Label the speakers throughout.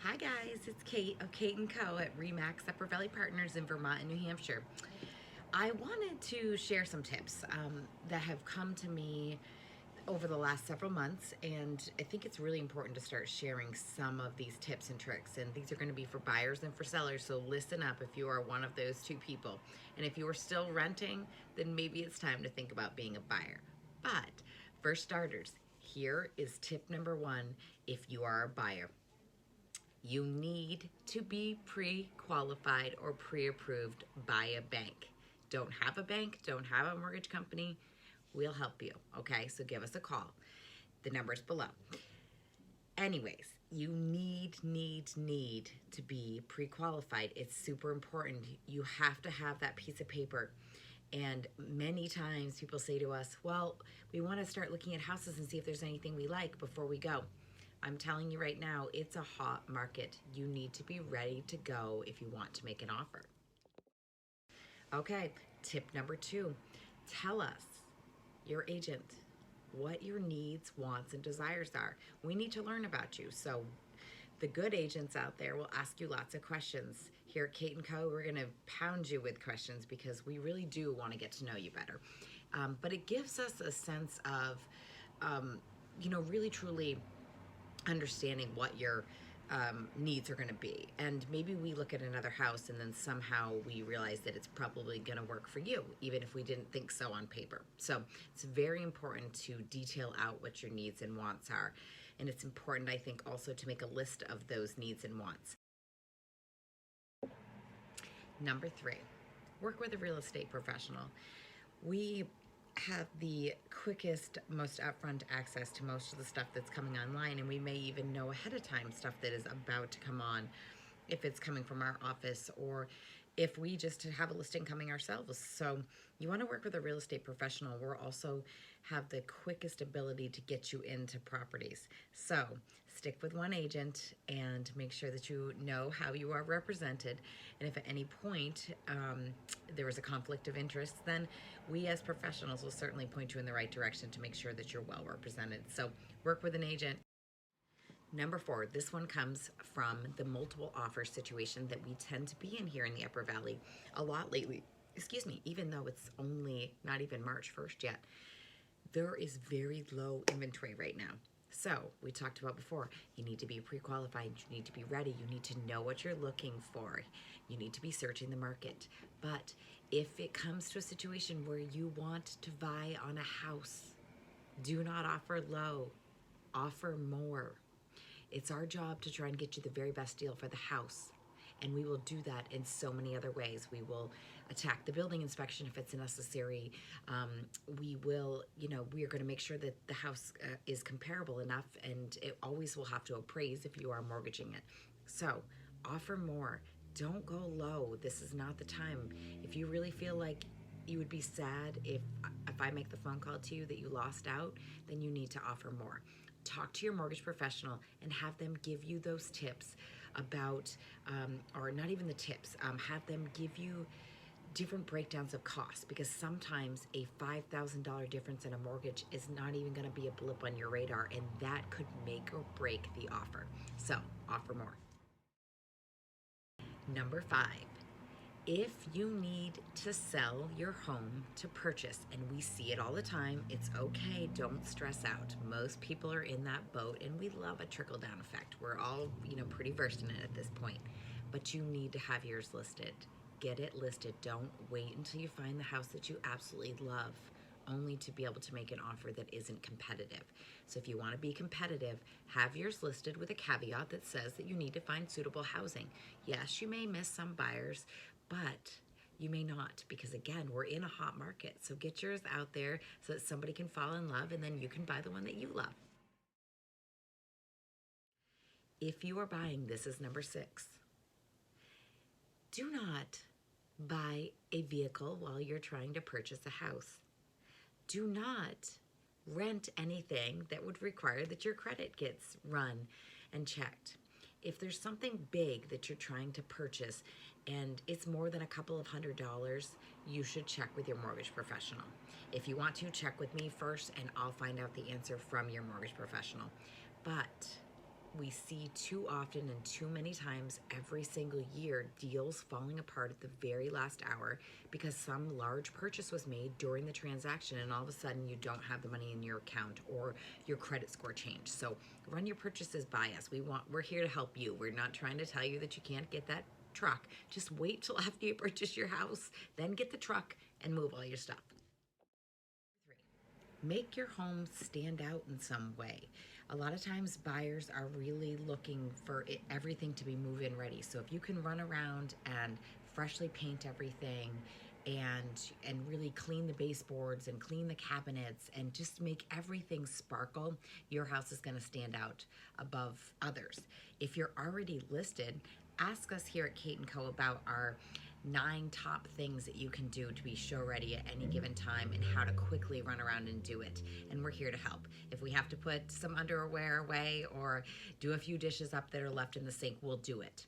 Speaker 1: Hi guys, it's Kate of Kate & Co. at RE/MAX Upper Valley Partners in Vermont and New Hampshire. I wanted to share some tips that have come to me over the last several months, and I think it's really important to start sharing some of these tips and tricks. And these are going to be for buyers and for sellers, so listen up if you are one of those two people. And if you are still renting, then maybe it's time to think about being a buyer. But for starters, here is tip number one if you are a buyer. You need to be pre-qualified or pre-approved by a bank. Don't have a bank, don't have a mortgage company, we'll help you, okay? So give us a call. The number's below. Anyways, you need to be pre-qualified. It's super important. You have to have that piece of paper. And many times people say to us, well, we want to start looking at houses and see if there's anything we like before we go. I'm telling you right now, it's a hot market. You need to be ready to go if you want to make an offer. Okay, tip number two, tell us, your agent, what your needs, wants, and desires are. We need to learn about you. So the good agents out there will ask you lots of questions. Here at Kate & Co., we're gonna pound you with questions because we really do want to get to know you better. But it gives us a sense of, really truly understanding what your needs are going to be. And maybe we look at another house and then somehow we realize that it's probably going to work for you, even if we didn't think so on paper. So it's very important to detail out what your needs and wants are. And it's important, I think, also to make a list of those needs and wants. Number three, work with a real estate professional. We have the quickest, most upfront access to most of the stuff that's coming online, and we may even know ahead of time stuff that is about to come on if it's coming from our office or if we just have a listing coming ourselves. So you want to work with a real estate professional. We're also have the quickest ability to get you into properties. So stick with one agent and make sure that you know how you are represented. And if at any point there is a conflict of interest, then we as professionals will certainly point you in the right direction to make sure that you're well represented. So work with an agent. Number four, this one comes from the multiple offer situation that we tend to be in here in the Upper Valley a lot lately. Even though it's only not even March 1st yet, there is very low inventory right now. So we talked about before, you need to be pre-qualified, you need to be ready, you need to know what you're looking for, you need to be searching the market. But if it comes to a situation where you want to buy on a house, do not offer low, offer more. It's our job to try and get you the very best deal for the house. And we will do that in so many other ways. We will attack the building inspection if it's necessary. We are going to make sure that the house is comparable enough, and it always will have to appraise if you are mortgaging it. So offer more. Don't go low. This is not the time. If you really feel like you would be sad if I make the phone call to you that you lost out, then you need to offer more. Talk to your mortgage professional and have them give you those tips about, or not even the tips, have them give you different breakdowns of costs, because sometimes a $5,000 difference in a mortgage is not even going to be a blip on your radar, and that could make or break the offer. So offer more. Number five, if you need to sell your home to purchase, and we see it all the time, it's okay, don't stress out. Most people are in that boat, and we love a trickle-down effect. We're all, pretty versed in it at this point. But you need to have yours listed. Get it listed. Don't wait until you find the house that you absolutely love, only to be able to make an offer that isn't competitive. So if you want to be competitive, have yours listed with a caveat that says that you need to find suitable housing. Yes, you may miss some buyers, but you may not, because again, we're in a hot market. So get yours out there so that somebody can fall in love, and then you can buy the one that you love. If you are buying, this is number six. Do not buy a vehicle while you're trying to purchase a house. Do not rent anything that would require that your credit gets run and checked. If there's something big that you're trying to purchase and it's more than a couple of $100s, you should check with your mortgage professional. If you want to, check with me first and I'll find out the answer from your mortgage professional. But we see too often and too many times every single year deals falling apart at the very last hour because some large purchase was made during the transaction and all of a sudden you don't have the money in your account or your credit score changed. So run your purchases by us. We're here to help you. We're not trying to tell you that you can't get that truck. Just wait till after you purchase your house, then get the truck and move all your stuff. 3, make your home stand out in some way. A lot of times buyers are really looking for everything to be move-in ready. So if you can run around and freshly paint everything and really clean the baseboards and clean the cabinets and just make everything sparkle, your house is going to stand out above others. If you're already listed, ask us here at Kate & Co about our 9 top things that you can do to be show ready at any given time and how to quickly run around and do it. And we're here to help. If we have to put some underwear away or do a few dishes up that are left in the sink, we'll do it.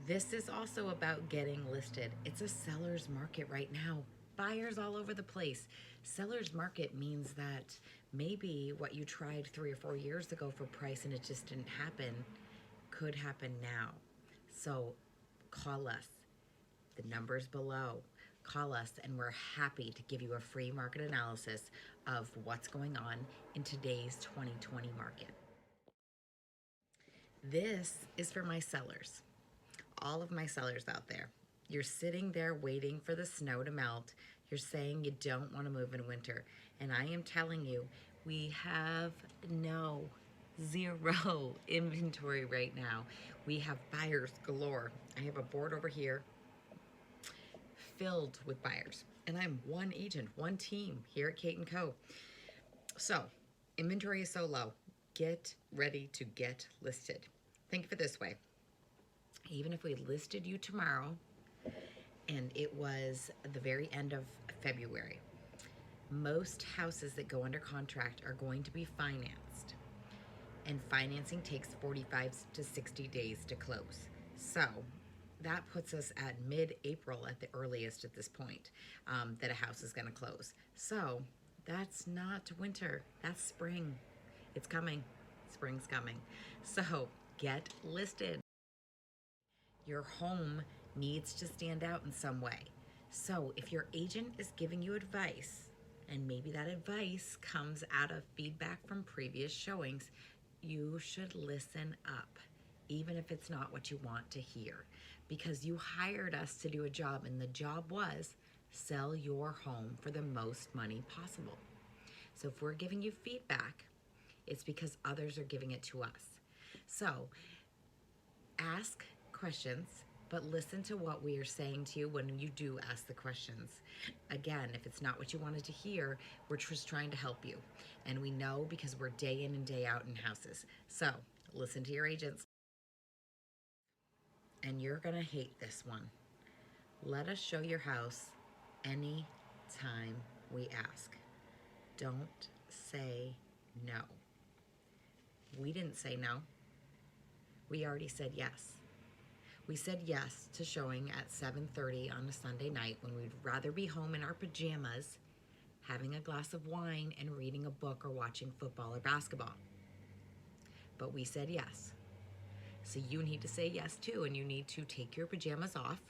Speaker 1: This is also about getting listed. It's a seller's market right now. Buyers all over the place. Seller's market means that maybe what you tried 3 or 4 years ago for price and it just didn't happen could happen now. So call us. The number's below. Call us and we're happy to give you a free market analysis of what's going on in today's 2020 market. This is for my sellers. All of my sellers out there. You're sitting there waiting for the snow to melt. You're saying you don't want to move in winter. And I am telling you, we have zero inventory right now. We have buyers galore. I have a board over here filled with buyers. And I'm one agent, one team here at Kate & Co. So, inventory is so low. Get ready to get listed. Think of it this way. Even if we listed you tomorrow and it was the very end of February, most houses that go under contract are going to be financed. And financing takes 45 to 60 days to close. So that puts us at mid-April at the earliest at this point that a house is going to close. So that's not winter, that's spring. It's coming. Spring's coming. So get listed. Your home needs to stand out in some way. So if your agent is giving you advice, and maybe that advice comes out of feedback from previous showings, you should listen up, even if it's not what you want to hear, because you hired us to do a job, and the job was sell your home for the most money possible. So if we're giving you feedback, it's because others are giving it to us. So ask questions, but listen to what we are saying to you when you do ask the questions. Again, if it's not what you wanted to hear, we're just trying to help you. And we know because we're day in and day out in houses. So listen to your agents. And you're gonna hate this one. Let us show your house any time we ask. Don't say no. We didn't say no. We already said yes. We said yes to showing at 7:30 on a Sunday night when we'd rather be home in our pajamas, having a glass of wine and reading a book or watching football or basketball. But we said yes. So you need to say yes too, and you need to take your pajamas off,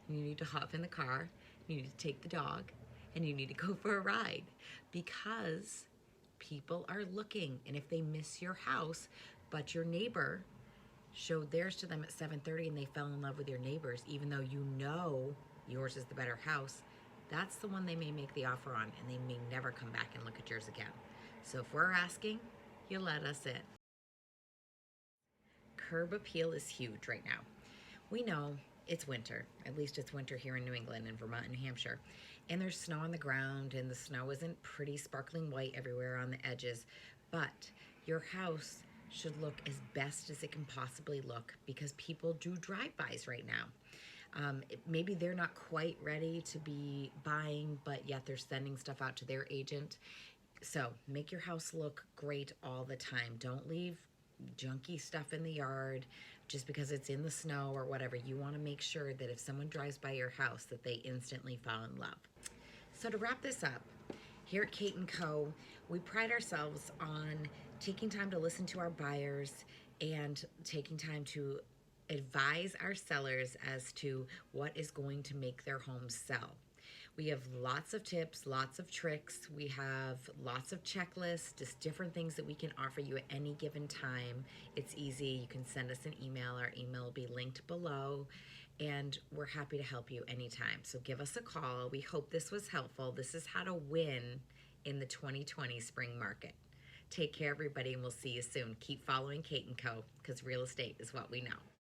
Speaker 1: and you need to hop in the car, you need to take the dog, and you need to go for a ride, because people are looking. And if they miss your house, but your neighbor showed theirs to them at 7:30 and they fell in love with your neighbors, even though you know yours is the better house, that's the one they may make the offer on, and they may never come back and look at yours again. So if we're asking, you let us in. Curb appeal is huge right now. We know it's winter. At least it's winter here in New England and Vermont and New Hampshire. And there's snow on the ground, and the snow isn't pretty sparkling white everywhere on the edges. But your house should look as best as it can possibly look, because people do drive-bys right now. Maybe they're not quite ready to be buying, but yet they're sending stuff out to their agent. So make your house look great all the time. Don't leave junky stuff in the yard just because it's in the snow or whatever. You want to make sure that if someone drives by your house that they instantly fall in love. So to wrap this up, Here at Kate & Co., we pride ourselves on taking time to listen to our buyers and taking time to advise our sellers as to what is going to make their home sell. We have lots of tips, lots of tricks. We have lots of checklists, just different things that we can offer you at any given time. It's easy. You can send us an email. Our email will be linked below, and we're happy to help you anytime. So give us a call. We hope this was helpful. This is how to win in the 2020 spring market. Take care, everybody, and we'll see you soon. Keep following Kate & Co. because real estate is what we know.